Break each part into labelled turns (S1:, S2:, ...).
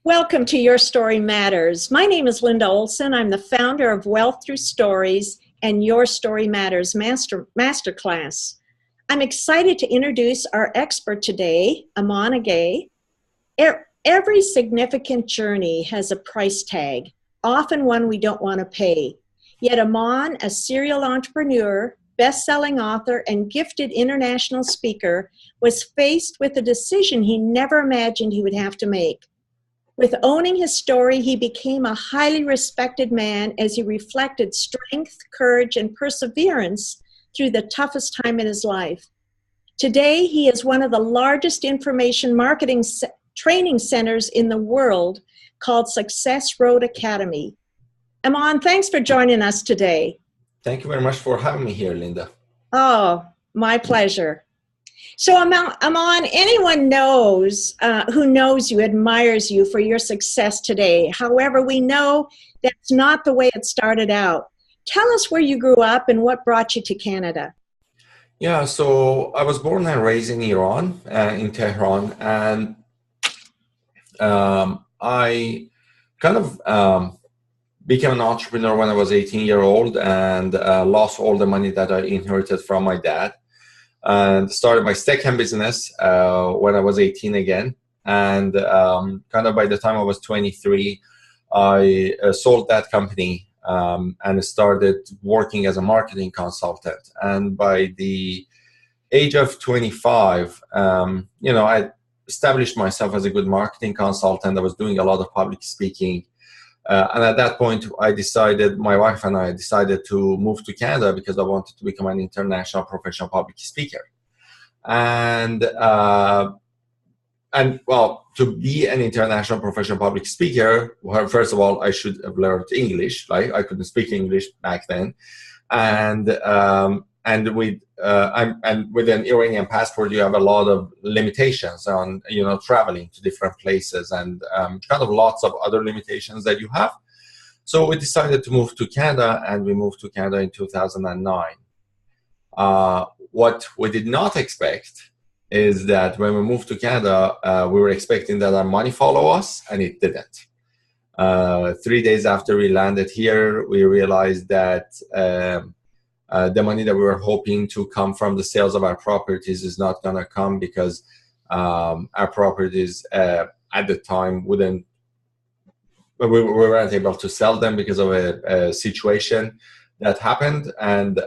S1: Welcome to Your Story Matters. My name is Linda Olson. I'm the founder of Wealth Through Stories and Your Story Matters Masterclass. I'm excited to introduce our expert today, ImanAgay. Every significant journey has a price tag, often one we don't want to pay. Yet Iman, a serial entrepreneur, best-selling author, and gifted international speaker, was faced with a decision he never imagined he would have to make. With owning his story, he became a highly respected man as he reflected strength, courage, and perseverance through the toughest time in his life. Today, he is one of the largest information marketing training centers in the world, called Success Road Academy. Iman, thanks for joining us today.
S2: Thank you very much for having me here, Linda.
S1: Oh, my pleasure. So Iman, anyone who knows you admires you for your success today. However, we know that's not the way it started out. Tell us where you grew up and what brought you to Canada.
S2: Yeah, so I was born and raised in Iran, in Tehran, and I kind of became an entrepreneur when I was 18 years old and lost all the money that I inherited from my dad. And started my second business when I was 18 again. And kind of by the time I was 23, I sold that company and started working as a marketing consultant. And by the age of 25, I established myself as a good marketing consultant. I was doing a lot of public speaking. And at that point, my wife and I decided to move to Canada because I wanted to become an international professional public speaker. And well, to be an international professional public speaker, well, first of all, I should have learned English. Right? I couldn't speak English back then. And with an Iranian passport, you have a lot of limitations on, traveling to different places and kind of lots of other limitations that you have. So we decided to move to Canada, and we moved to Canada in 2009. What we did not expect is that when we moved to Canada, we were expecting that our money follow us, and it didn't. 3 days after we landed here, we realized that the money that we were hoping to come from the sales of our properties is not going to come because our properties at the time we weren't able to sell them because of a situation that happened. And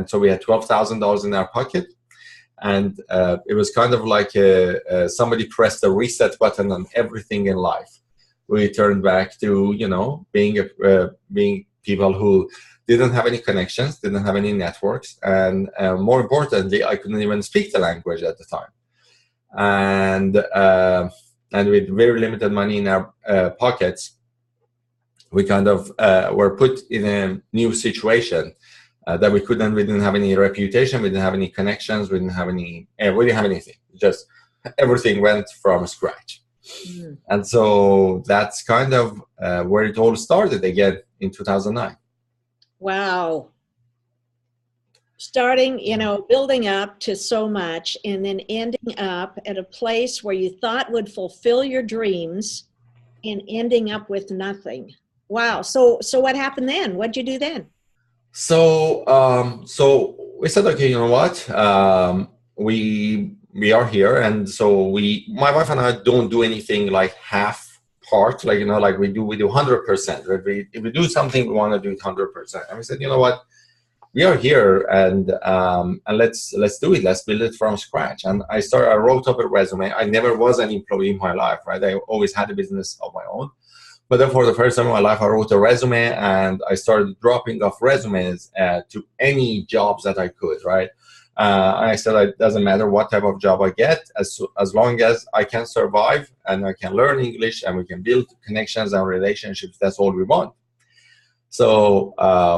S2: so we had $12,000 in our pocket. And it was kind of like somebody pressed the reset button on everything in life. We turned back to, being people who didn't have any connections, didn't have any networks, and more importantly, I couldn't even speak the language at the time. And with very limited money in our pockets, we kind of were put in a new situation that we didn't have any reputation, we didn't have any connections, we didn't have anything. Just everything went from scratch. Mm. And so that's kind of where it all started again in 2009.
S1: Wow. Starting, building up to so much and then ending up at a place where you thought would fulfill your dreams and ending up with nothing. Wow. So what happened then? What'd you do then?
S2: So we said, okay, you know what? We are here. And so my wife and I don't do anything like half part, like we do 100%. Right? If we do something, we want to do it 100%. And we said, you know what, we are here, and let's do it. Let's build it from scratch. And I wrote up a resume. I never was an employee in my life, right? I always had a business of my own. But then for the first time in my life, I wrote a resume, and I started dropping off resumes to any jobs that I could, right? And I said, it doesn't matter what type of job I get, as long as I can survive and I can learn English and we can build connections and relationships, that's all we want. So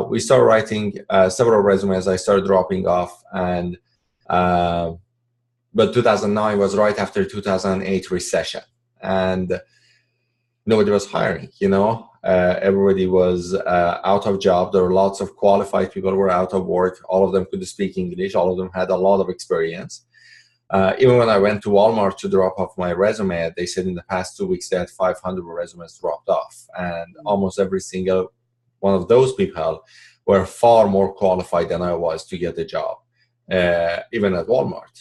S2: we started writing several resumes. I started dropping off, but 2009 was right after 2008 recession, and nobody was hiring, everybody was out of job. There were lots of qualified people who were out of work. All of them could speak English. All of them had a lot of experience. Even when I went to Walmart to drop off my resume, they said in the past 2 weeks they had 500 resumes dropped off. And almost every single one of those people were far more qualified than I was to get a job, even at Walmart.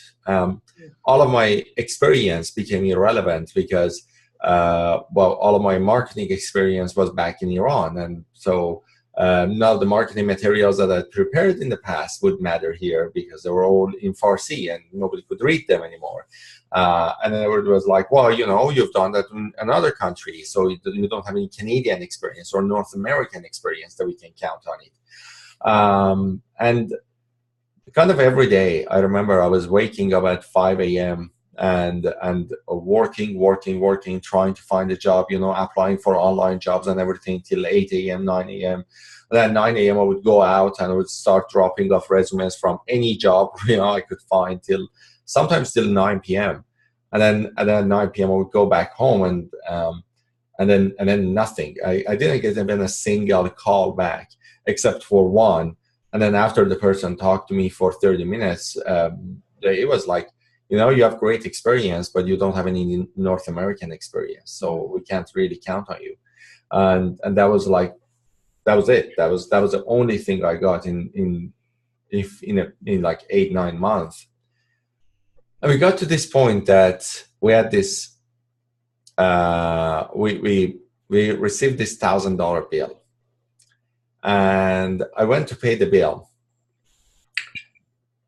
S2: All of my experience became irrelevant because, all of my marketing experience was back in Iran. And so none of the marketing materials that I prepared in the past would matter here because they were all in Farsi and nobody could read them anymore. And then it was like, well, you've done that in another country, so you don't have any Canadian experience or North American experience that we can count on it. And kind of every day, I remember I was waking up at 5 a.m. and working, trying to find a job, applying for online jobs and everything till 8 a.m., 9 a.m. And then 9 a.m. I would go out and I would start dropping off resumes from any job, I could find sometimes till 9 p.m. And then at 9 p.m. I would go back home and then nothing. I didn't get even a single call back except for one. And then after the person talked to me for 30 minutes, it was like, you have great experience, but you don't have any North American experience, so we can't really count on you. And that was it. That was the only thing I got in like 8-9 months. And we got to this point that we had this. We received this $1,000 bill. And I went to pay the bill.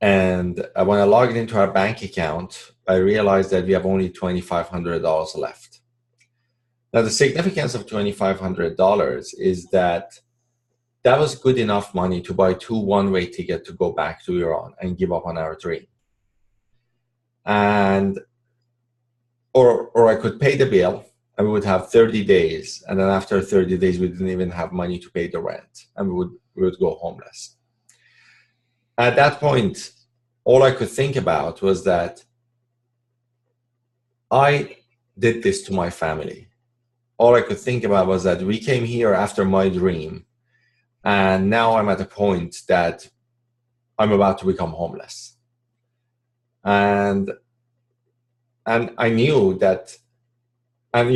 S2: And when I logged into our bank account, I realized that we have only $2,500 left. Now, the significance of $2,500 is that was good enough money to buy 2 one-way tickets to go back to Iran and give up on our dream. And, or I could pay the bill, and we would have 30 days. And then after 30 days, we didn't even have money to pay the rent. And we would go homeless. At that point, all I could think about was that I did this to my family. All I could think about was that we came here after my dream. And now I'm at a point that I'm about to become homeless. And I knew that. And,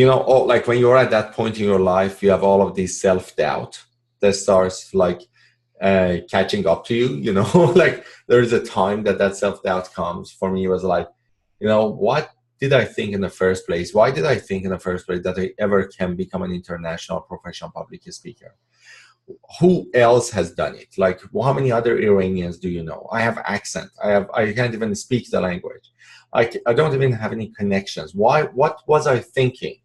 S2: like when you're at that point in your life, you have all of these self-doubt that starts like catching up to you, like there's a time that self-doubt comes. For me, it was like, what did I think in the first place? Why did I think in the first place that I ever can become an international professional public speaker? Who else has done it? Like, how many other Iranians do you know? I have accent. I can't even speak the language. I don't even have any connections. What was I thinking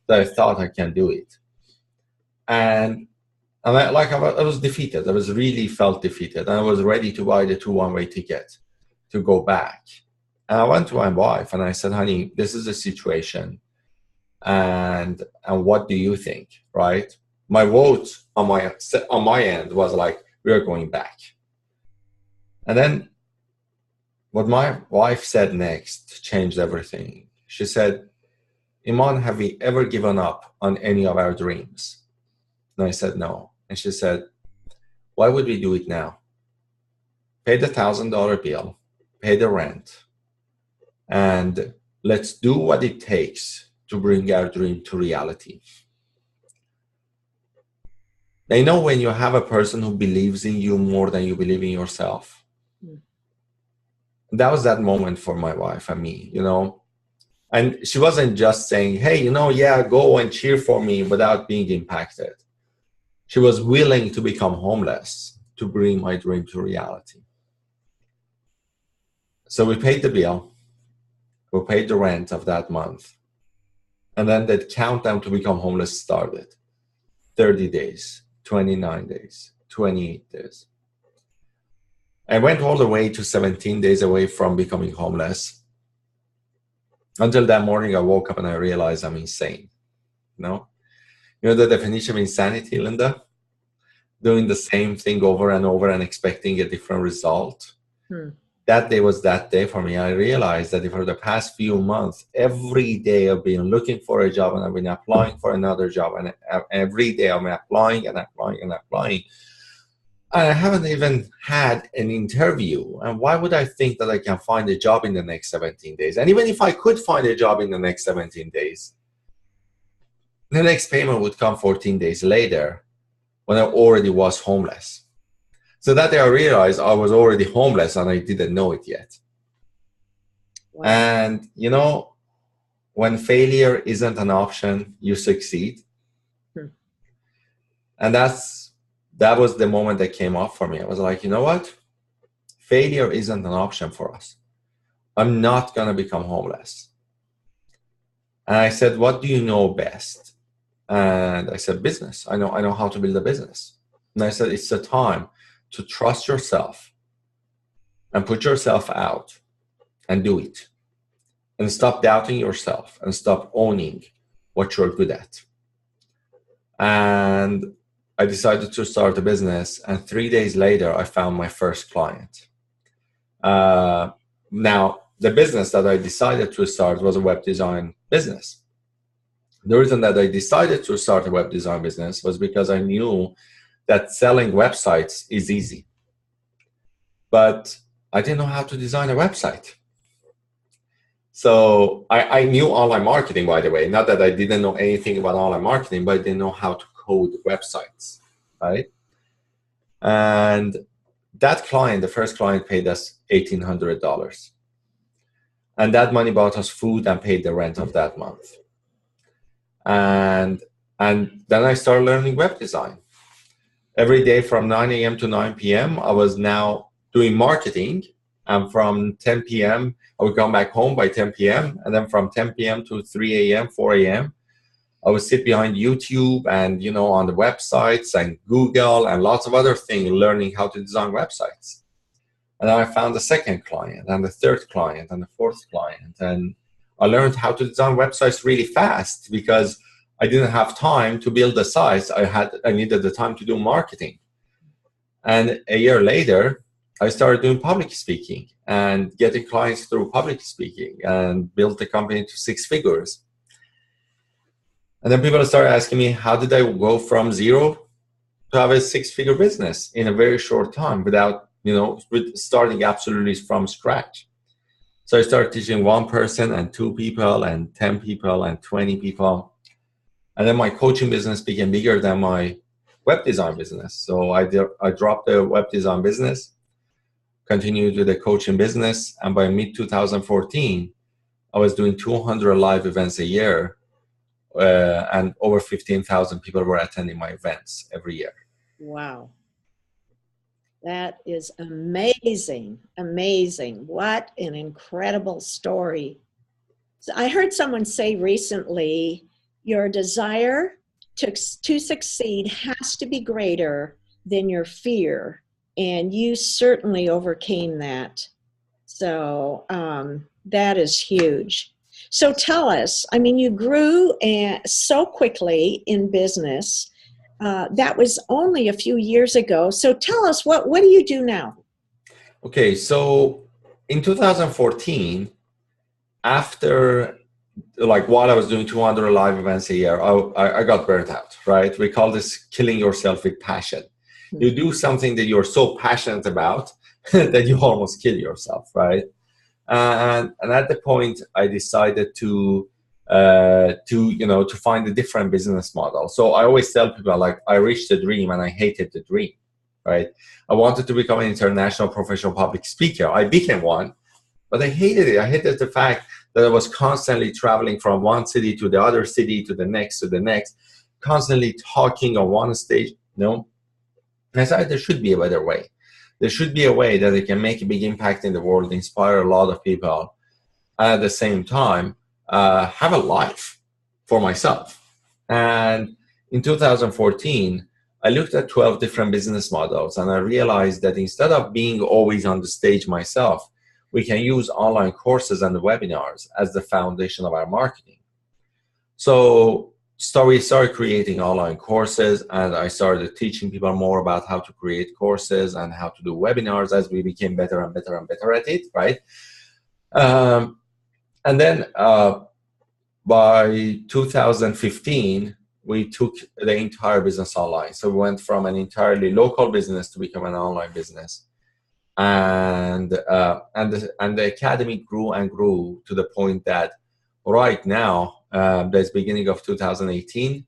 S2: that I thought I can do it? And I was defeated. I was really felt defeated. And I was ready to buy the 2 one-way ticket to go back. And I went to my wife and I said, honey, this is the situation. And what do you think, right? My vote on my end was like, we're going back. And then what my wife said next changed everything. She said, Iman, have we ever given up on any of our dreams? And I said, no. And she said, why would we do it now? Pay the $1,000 bill, pay the rent, and let's do what it takes to bring our dream to reality. Now, when you have a person who believes in you more than you believe in yourself, that was that moment for my wife and me, And she wasn't just saying, hey, go and cheer for me without being impacted. She was willing to become homeless to bring my dream to reality. So we paid the bill. We paid the rent of that month. And then the countdown to become homeless started. 30 days, 29 days, 28 days. I went all the way to 17 days away from becoming homeless. Until that morning, I woke up and I realized I'm insane. You know the definition of insanity, Linda? Doing the same thing over and over and expecting a different result. That day was that day for me. I realized that for the past few months, every day I've been looking for a job and I've been applying for another job. And every day I'm applying and applying and applying. I haven't even had an interview. And why would I think that I can find a job in the next 17 days? And even if I could find a job in the next 17 days, the next payment would come 14 days later when I already was homeless. So that day I realized I was already homeless and I didn't know it yet. Wow. And you know, when failure isn't an option, you succeed. And that was the moment that came up for me. I was like, you know what? Failure isn't an option for us. I'm not going to become homeless. And I said, what do you know best? And I said, business. I know how to build a business. And I said, it's the time to trust yourself and put yourself out and do it. And stop doubting yourself and stop owning what you're good at. And I decided to start a business, and 3 days later, I found my first client. Now, the business that I decided to start was a web design business. The reason that I decided to start a web design business was because I knew that selling websites is easy. But I didn't know how to design a website. So I knew online marketing, by the way. Not that I didn't know anything about online marketing, but I didn't know how to code websites, right? And that client, the first client, paid us $1,800. And that money bought us food and paid the rent of that month. And then I started learning web design. Every day from 9 a.m. to 9 p.m., I was now doing marketing. And from 10 p.m., I would come back home by 10 p.m. And then from 10 p.m. to 3 a.m., 4 a.m., I would sit behind YouTube and, you know, on the websites and Google and lots of other things, learning how to design websites. And then I found the second client and the third client and the fourth client. And I learned how to design websites really fast because I didn't have time to build the sites. I needed the time to do marketing. And a year later, I started doing public speaking and getting clients through public speaking and built the company to 6 figures. And then people started asking me, how did I go from zero to have a 6-figure business in a very short time without, you know, with starting absolutely from scratch? So I started teaching 1 person and 2 people and 10 people and 20 people. And then my coaching business became bigger than my web design business. So I dropped the web design business, continued with the coaching business. And by mid-2014, I was doing 200 live events a year. And over 15,000 people were attending my events every year.
S1: Wow. That is amazing. Amazing. What an incredible story. So I heard someone say recently, your desire to succeed has to be greater than your fear. And you certainly overcame that. So that is huge. So tell us, I mean, you grew so quickly in business. That was only a few years ago. So tell us, what do you do now?
S2: Okay, so in 2014, after, like, while I was doing 200 live events a year, I got burnt out, right? We call this killing yourself with passion. You do something that you're so passionate about that you almost kill yourself, right? And at the point, I decided to find a different business model. So I always tell people, like, I reached the dream and I hated the dream, right? I wanted to become an international professional public speaker. I became one, but I hated it. I hated the fact that I was constantly traveling from one city to the other city to the next, constantly talking on one stage. And I thought there should be a better way. There should be a way that I can make a big impact in the world, inspire a lot of people, and at the same time, have a life for myself. And in 2014, I looked at 12 different business models, and I realized that instead of being always on the stage myself, we can use online courses and webinars as the foundation of our marketing. So we started creating online courses, and I started teaching people more about how to create courses and how to do webinars as we became better and better and better at it, right? And then by 2015, we took the entire business online. So we went from an entirely local business to become an online business. And the academy grew and grew to the point that right now, that's beginning of 2018,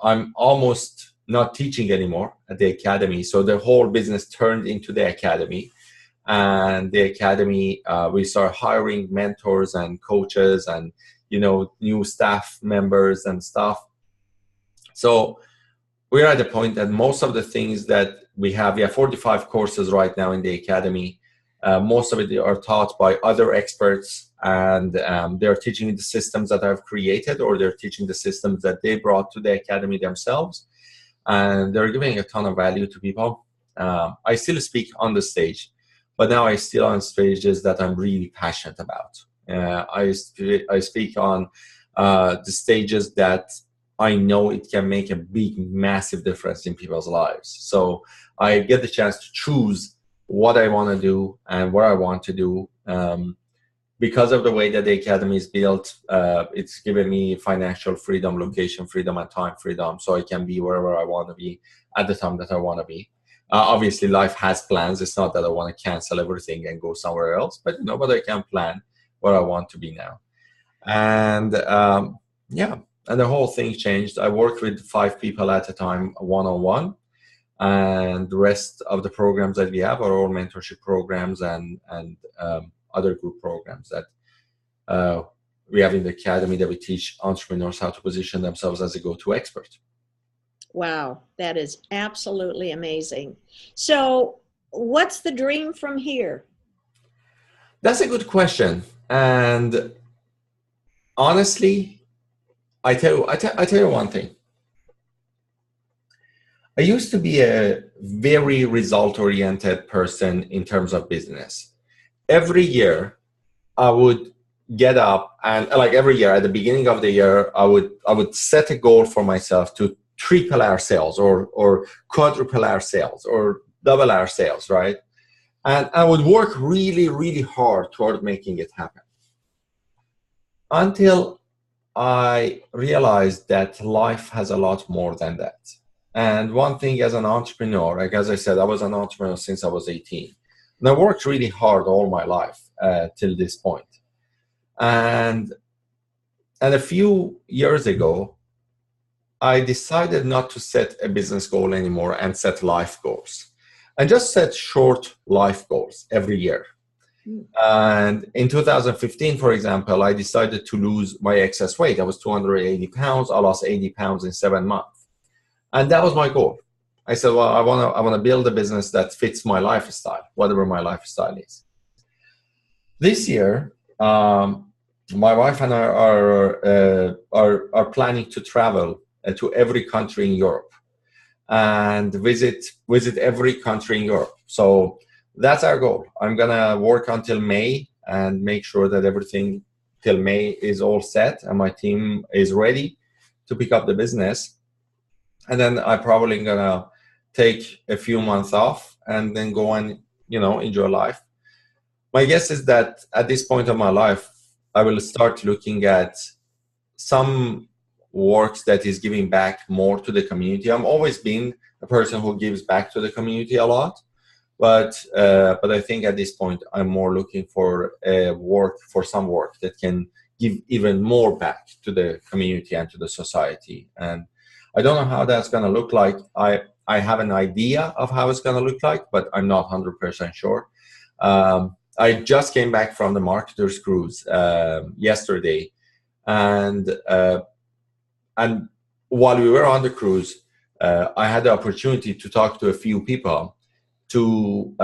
S2: I'm almost not teaching anymore at the academy. So the whole business turned into the academy. And the academy, we start hiring mentors and coaches and, new staff members and stuff. So we're at the point that most of the things that we have 45 courses right now in the academy. Most of it are taught by other experts, and they're teaching the systems that I've created, or they're teaching the systems that they brought to the academy themselves. And they're giving a ton of value to people. I still speak on the stage, but now I still on stages that I'm really passionate about. I speak on the stages that I know it can make a big, massive difference in people's lives. So I get the chance to choose what I want to do and what I want to do. Because of the way that the academy is built, it's given me financial freedom, location freedom, and time freedom, so I can be wherever I want to be at the time that I want to be. Obviously, life has plans. It's not that I want to cancel everything and go somewhere else, but but I can plan where I want to be now. And and the whole thing changed. I worked with 5 people at a time, one-on-one, and the rest of the programs that we have are all mentorship programs and other group programs that we have in the academy, that we teach entrepreneurs how to position themselves as a go-to expert.
S1: Wow, that is absolutely amazing. So what's the dream from here?
S2: That's a good question. And honestly, I tell you one thing. I used to be a very result-oriented person in terms of business. Every year, I would get up and, like every year at the beginning of the year, I would set a goal for myself to triple our sales or quadruple our sales or double our sales, right? And I would work really, really hard toward making it happen. Until I realized that life has a lot more than that. And one thing as an entrepreneur, like as I said, I was an entrepreneur since I was 18. And I worked really hard all my life till this point. And a few years ago, I decided not to set a business goal anymore and set life goals. I just set short life goals every year. And in 2015, for example, I decided to lose my excess weight. I was 280 pounds. I lost 80 pounds in 7 months. And that was my goal. I said, well, I want to build a business that fits my lifestyle, whatever my lifestyle is. This year, my wife and I are planning to travel to every country in Europe and visit every country in Europe. So that's our goal. I'm going to work until May and make sure that everything till May is all set and my team is ready to pick up the business. And then I'm probably going to take a few months off and then go and, enjoy life. My guess is that at this point of my life, I will start looking at some works that is giving back more to the community. I've always been a person who gives back to the community a lot. But I think at this point, I'm more looking for some work that can give even more back to the community and to the society. And I don't know how that's going to look like. I have an idea of how it's going to look like, but I'm not 100% sure. I just came back from the Marketers Cruise yesterday. And while we were on the cruise, I had the opportunity to talk to a few people to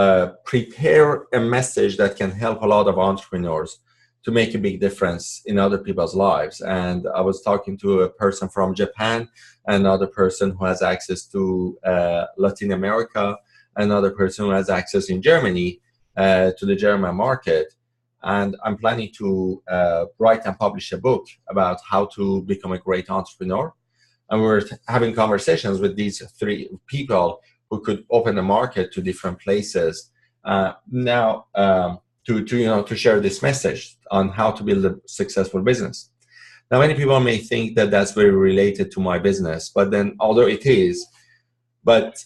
S2: prepare a message that can help a lot of entrepreneurs to make a big difference in other people's lives. And I was talking to a person from Japan, another person who has access to Latin America, another person who has access in Germany to the German market. And I'm planning to write and publish a book about how to become a great entrepreneur. And we're having conversations with these 3 people who could open the market to different places now to share this message on how to build a successful business. Now, many people may think that that's very related to my business, but then although it is, but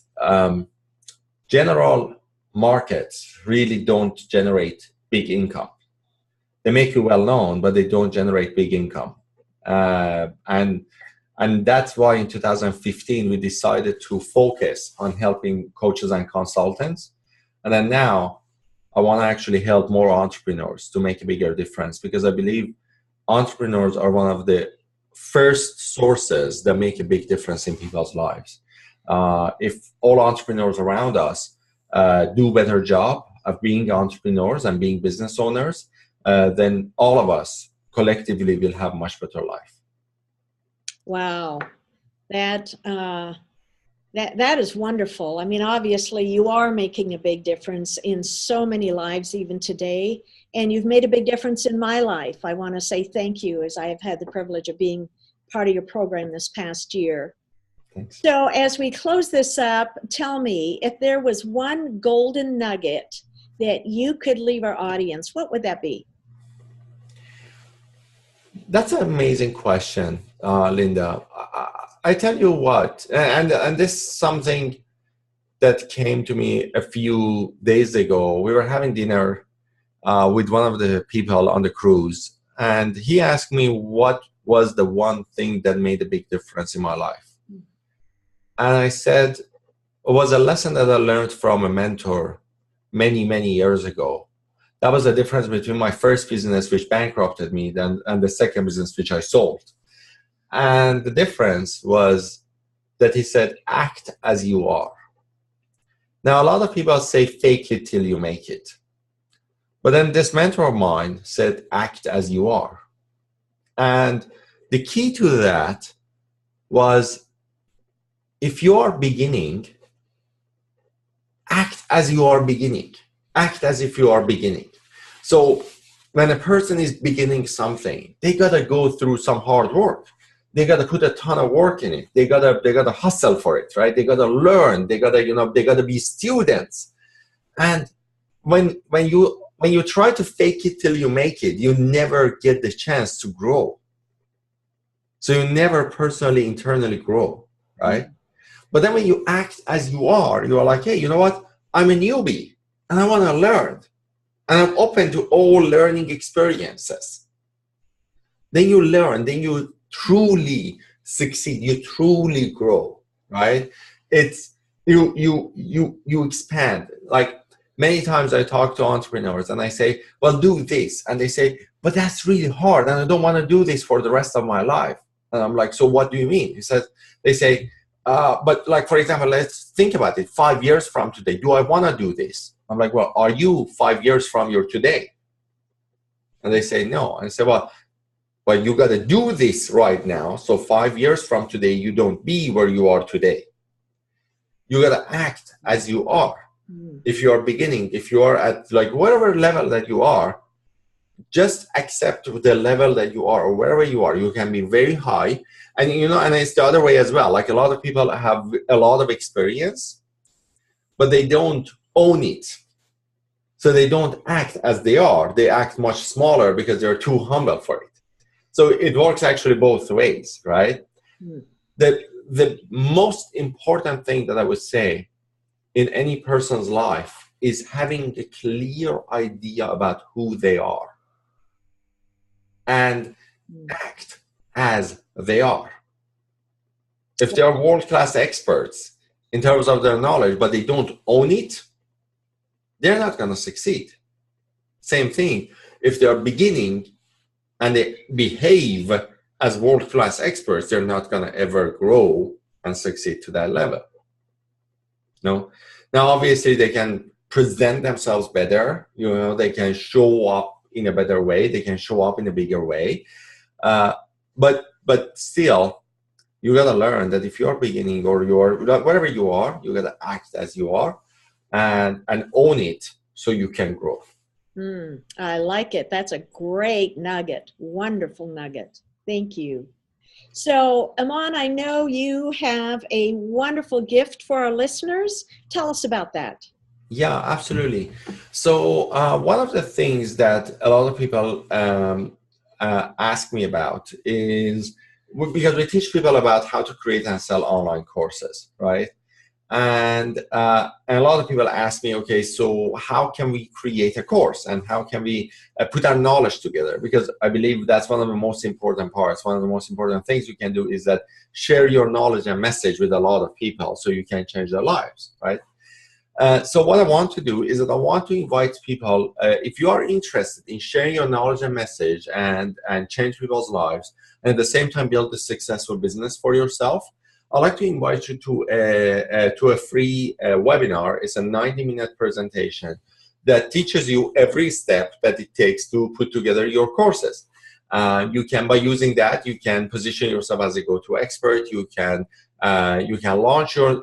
S2: general markets really don't generate big income. They make you well known, but they don't generate big income. And that's why in 2015, we decided to focus on helping coaches and consultants. And then now I want to actually help more entrepreneurs to make a bigger difference, because I believe entrepreneurs are one of the first sources that make a big difference in people's lives. If all entrepreneurs around us do a better job of being entrepreneurs and being business owners, then all of us collectively will have a much better life.
S1: Wow, that is wonderful. I mean, obviously, you are making a big difference in so many lives even today, and you've made a big difference in my life. I want to say thank you, as I have had the privilege of being part of your program this past year.
S2: Thanks.
S1: So as we close this up, tell me, if there was one golden nugget that you could leave our audience, what would that be?
S2: That's an amazing question, Linda. I tell you what, and this is something that came to me a few days ago. We were having dinner with one of the people on the cruise, and he asked me what was the one thing that made a big difference in my life. And I said, it was a lesson that I learned from a mentor many, many years ago. That was the difference between my first business, which bankrupted me, and the second business, which I sold. And the difference was that he said, act as you are. Now, a lot of people say, fake it till you make it. But then this mentor of mine said, act as you are. And the key to that was, if you are beginning, act as you are beginning. Act as if you are beginning. So when a person is beginning something, they gotta go through some hard work. They gotta put a ton of work in it. They gotta hustle for it, right? They gotta learn. They gotta be students. And when you try to fake it till you make it, you never get the chance to grow. So you never personally, internally grow, right? But then when you act as you are like, hey, you know what? I'm a newbie and I want to learn. And I'm open to all learning experiences. Then you learn, then you truly succeed, you truly grow, right? It's you expand. Like many times I talk to entrepreneurs and I say, well, do this. And they say, but that's really hard and I don't want to do this for the rest of my life. And I'm like, so what do you mean? They say, but like, for example, let's think about it. 5 years from today, do I want to do this? I'm like, well, are you 5 years from your today? And they say, no. And I say, well, you got to do this right now. So 5 years from today, you don't be where you are today. You got to act as you are. If you are beginning, if you are at like whatever level that you are, just accept the level that you are or wherever you are. You can be very high. And, and it's the other way as well. Like a lot of people have a lot of experience, but they don't own it. So they don't act as they are. They act much smaller because they're too humble for it. So it works actually both ways, right? The most important thing that I would say in any person's life is having a clear idea about who they are and act as they are. If they are world-class experts in terms of their knowledge, but they don't own it, they're not going to succeed. Same thing, if they are beginning and they behave as world-class experts, they're not going to ever grow and succeed to that level. No. Now, obviously, they can present themselves better. They can show up in a better way. They can show up in a bigger way. But still, you got to learn that if you're beginning or you're whatever you are, you got to act as you are and own it so you can grow.
S1: I like it. That's a great nugget. Wonderful nugget. Thank you. So, Iman, I know you have a wonderful gift for our listeners. Tell us about that.
S2: Yeah, absolutely. So one of the things that a lot of people ask me about is because we teach people about how to create and sell online courses, right? And a lot of people ask me, okay, so how can we create a course and how can we put our knowledge together? Because I believe that's one of the most important parts. One of the most important things you can do is that share your knowledge and message with a lot of people so you can change their lives, right? So what I want to do is that I want to invite people, if you are interested in sharing your knowledge and message and change people's lives, and at the same time build a successful business for yourself, I'd like to invite you to a free webinar. It's a 90-minute presentation that teaches you every step that it takes to put together your courses. You can, by using that, you can position yourself as a go-to expert. You can launch your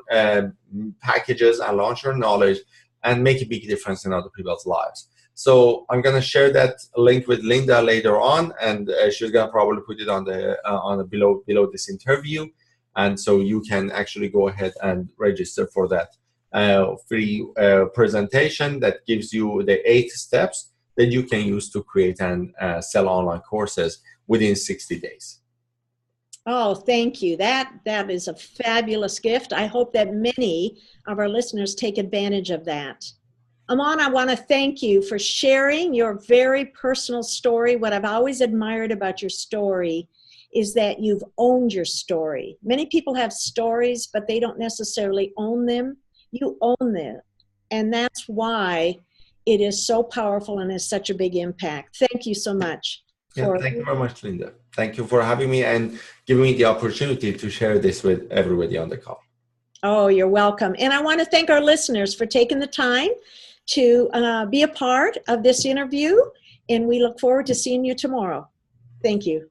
S2: packages and launch your knowledge and make a big difference in other people's lives. So I'm going to share that link with Linda later on, and she's going to probably put it on the below this interview. And so you can actually go ahead and register for that free presentation that gives you the 8 steps that you can use to create and sell online courses within 60 days.
S1: Oh, thank you. That is a fabulous gift. I hope that many of our listeners take advantage of that. Iman, I want to thank you for sharing your very personal story. What I've always admired about your story is that you've owned your story. Many people have stories, but they don't necessarily own them. You own them. And that's why it is so powerful and has such a big impact. Thank you so much.
S2: Thank you very much, Linda. Thank you for having me and giving me the opportunity to share this with everybody on the call.
S1: Oh, you're welcome. And I want to thank our listeners for taking the time to be a part of this interview. And we look forward to seeing you tomorrow. Thank you.